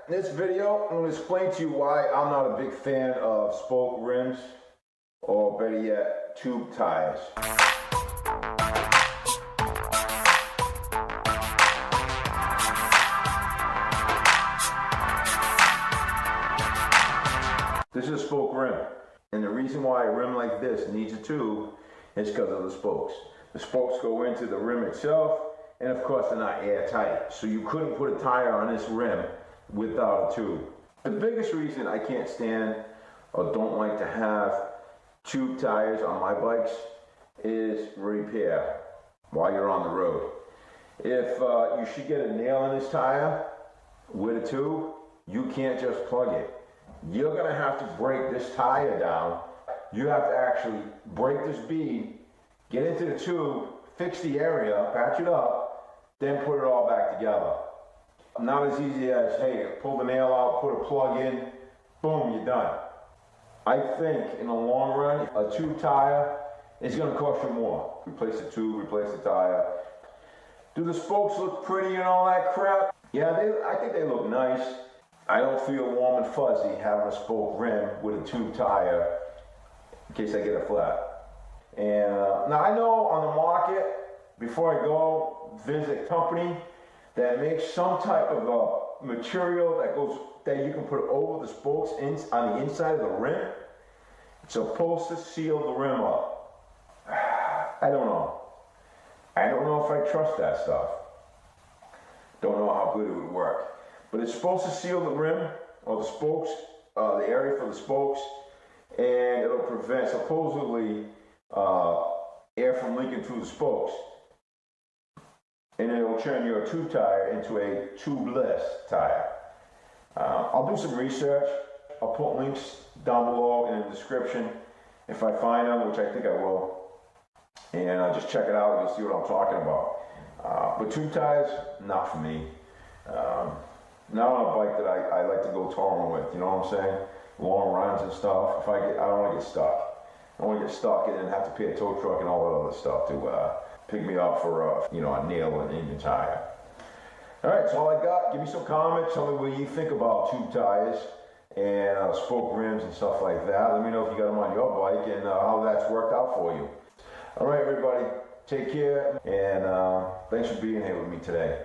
In this video, I'm going to explain to you why I'm not a big fan of spoke rims, or better yet, tube tires. This is a spoke rim, and the reason why a rim like this needs a tube is because of the spokes. The spokes go into the rim itself, and of course they're not airtight, so you couldn't put a tire on this rim without a tube. The biggest reason I can't stand or don't like to have tube tires on my bikes is repair while you're on the road. If you should get a nail in this tire with a tube, you can't just plug it. You're going to have to break this tire down. You have to actually break this bead, get into the tube, fix the area, patch it up, then put it all back together. Not as easy as, hey, pull the nail out, put a plug in, boom, you're done. I think in the long run, a tube tire is going to cost you more. Replace the tube, replace the tire. Do the spokes look pretty and all that crap? Yeah, I think they look nice. I don't feel warm and fuzzy having a spoke rim with a tube tire in case I get a flat. And now I know on the market, before I go visit a company that makes some type of a material that you can put over the spokes on the inside of the rim. It's supposed to seal the rim up. I don't know. I don't know if I trust that stuff. Don't know how good it would work. But it's supposed to seal the rim or the spokes, the area for the spokes, and it'll prevent supposedly air from leaking through the spokes. And it'll turn your tube tire into a tubeless tire. I'll do some research. I'll put links down below in the description if I find them, which I think I will. And I'll just check it out and you'll see what I'm talking about. But tube tires, not for me. Not on a bike that I like to go touring with, you know what I'm saying? Long runs and stuff. I don't want to get stuck. I don't want to get stuck and then have to pay a tow truck and all that other stuff to pick me up for a nail in your tire. All right, that's all I got. Give me some comments. Tell me what you think about tube tires and spoke rims and stuff like that. Let me know if you got them on your bike and how that's worked out for you. All right, everybody, take care, and thanks for being here with me today.